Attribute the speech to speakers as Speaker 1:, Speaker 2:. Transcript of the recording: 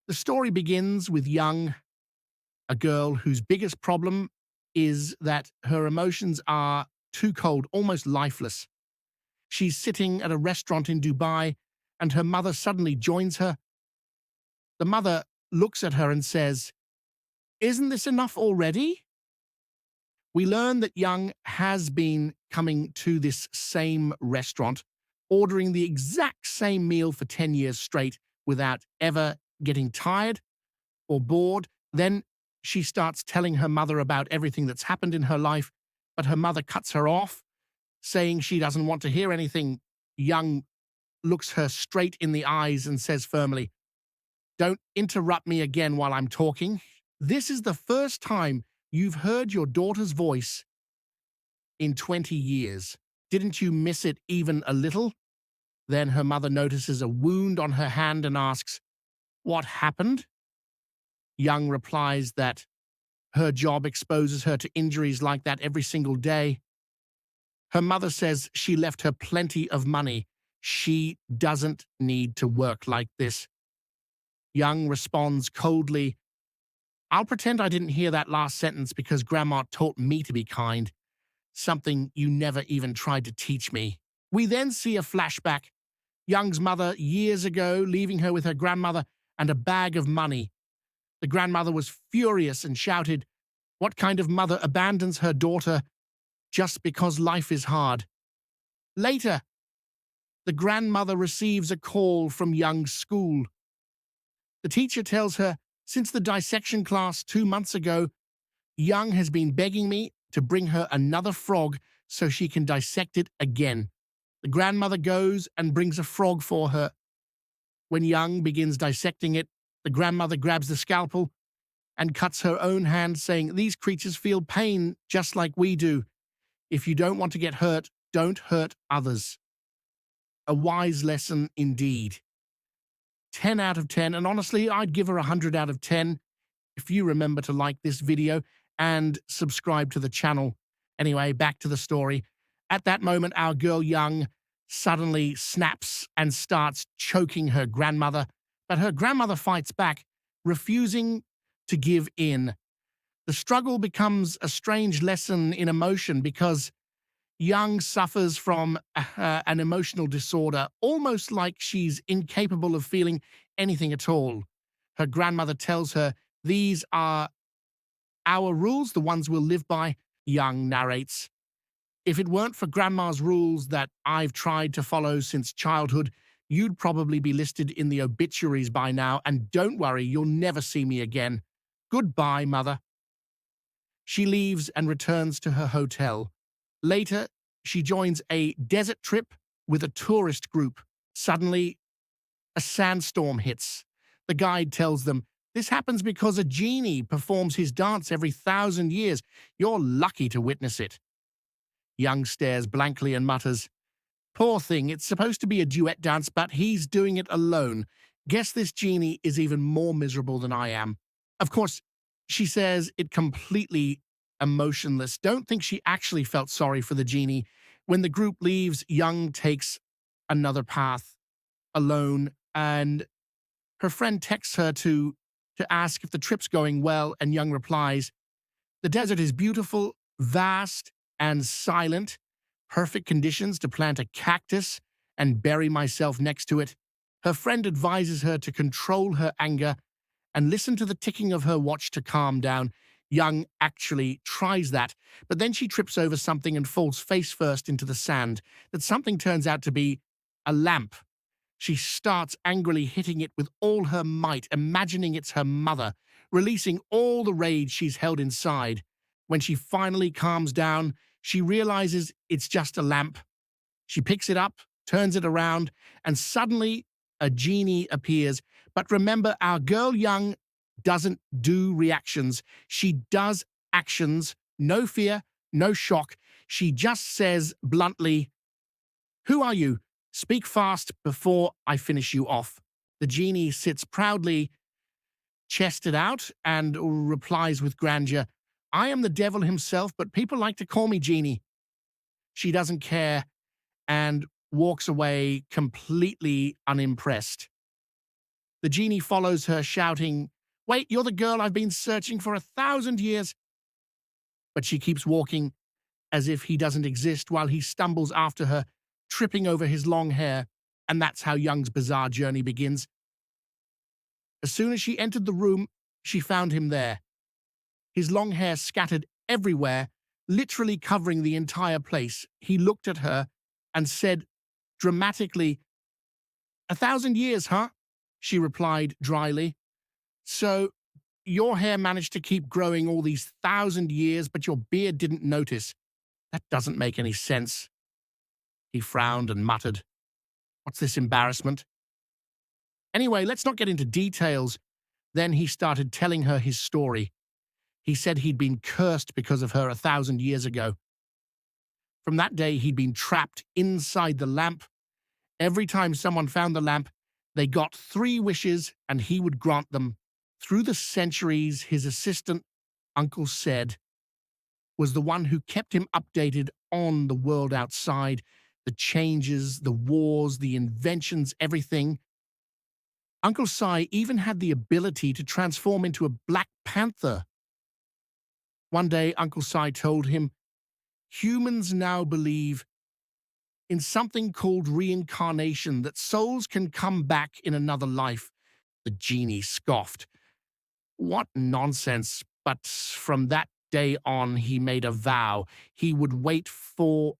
Speaker 1: The story begins with Young, a girl whose biggest problem is that her emotions are too cold, almost lifeless. She's sitting at a restaurant in Dubai and her mother suddenly joins her. The mother looks at her and says, "Isn't this enough already?" We learn that Young has been coming to this same restaurant, ordering the exact same meal for 10 years straight without ever getting tired or bored. Then she starts telling her mother about everything that's happened in her life, but her mother cuts her off, saying she doesn't want to hear anything. Young looks her straight in the eyes and says firmly, "Don't interrupt me again while I'm talking. This is the first time you've heard your daughter's voice in 20 years. Didn't you miss it even a little?" Then her mother notices a wound on her hand and asks, "What happened?" Young replies that her job exposes her to injuries like that every single day. Her mother says she left her plenty of money. She doesn't need to work like this. Young responds coldly, "I'll pretend I didn't hear that last sentence because Grandma taught me to be kind, something you never even tried to teach me." We then see a flashback. Young's mother years ago leaving her with her grandmother and a bag of money. The grandmother was furious and shouted, "What kind of mother abandons her daughter just because life is hard?" Later, the grandmother receives a call from Young's school. The teacher tells her, "Since the dissection class 2 months ago, Young has been begging me to bring her another frog so she can dissect it again." The grandmother goes and brings a frog for her. When Young begins dissecting it, the grandmother grabs the scalpel and cuts her own hand, saying, "These creatures feel pain just like we do. If you don't want to get hurt, don't hurt others." A wise lesson indeed. 10 out of 10, and honestly, I'd give her 100 out of 10 if you remember to like this video and subscribe to the channel. Anyway, back to the story. At that moment, our girl Young suddenly snaps and starts choking her grandmother, but her grandmother fights back, refusing to give in. The struggle becomes a strange lesson in emotion because Young suffers from an emotional disorder, almost like she's incapable of feeling anything at all. Her grandmother tells her, "These are our rules, the ones we'll live by." Young narrates, "If it weren't for Grandma's rules that I've tried to follow since childhood, you'd probably be listed in the obituaries by now, and don't worry, you'll never see me again. Goodbye, Mother." She leaves and returns to her hotel. Later, she joins a desert trip with a tourist group. Suddenly, a sandstorm hits. The guide tells them, "This happens because a genie performs his dance every 1,000 years. You're lucky to witness it." Young stares blankly and mutters, "Poor thing, it's supposed to be a duet dance, but he's doing it alone. Guess this genie is even more miserable than I am." Of course, she says it completely emotionless. Don't think she actually felt sorry for the genie. When the group leaves, Young takes another path alone, and her friend texts her to ask if the trip's going well, and Young replies, "The desert is beautiful, vast, and silent. Perfect conditions to plant a cactus and bury myself next to it." Her friend advises her to control her anger and listen to the ticking of her watch to calm down. Young actually tries that, but then she trips over something and falls face first into the sand. That something turns out to be a lamp. She starts angrily hitting it with all her might, imagining it's her mother, releasing all the rage she's held inside. When she finally calms down, she realizes it's just a lamp. She picks it up, turns it around, and suddenly a genie appears. But remember, our girl Young doesn't do reactions. She does actions. No fear, no shock. She just says bluntly, "Who are you? Speak fast before I finish you off." The genie sits proudly, chested out, and replies with grandeur, "I am the devil himself, but people like to call me Genie." She doesn't care and walks away completely unimpressed. The genie follows her, shouting, "Wait, you're the girl I've been searching for 1,000 years." But she keeps walking as if he doesn't exist while he stumbles after her, tripping over his long hair, and that's how Young's bizarre journey begins. As soon as she entered the room, she found him there, his long hair scattered everywhere, literally covering the entire place. He looked at her and said dramatically, "1,000 years, huh?" She replied dryly. "So your hair managed to keep growing all these 1,000 years, but your beard didn't notice. That doesn't make any sense." He frowned and muttered, "What's this embarrassment?" Anyway, let's not get into details. Then he started telling her his story. He said he'd been cursed because of her 1,000 years ago. From that day, he'd been trapped inside the lamp. Every time someone found the lamp, they got 3 wishes and he would grant them. Through the centuries, his assistant, Uncle Said, was the one who kept him updated on the world outside, the changes, the wars, the inventions, everything. Uncle Si even had the ability to transform into a black panther. One day, Uncle Si told him, "Humans now believe in something called reincarnation, that souls can come back in another life." The genie scoffed. "What nonsense." But from that day on, he made a vow. He would wait for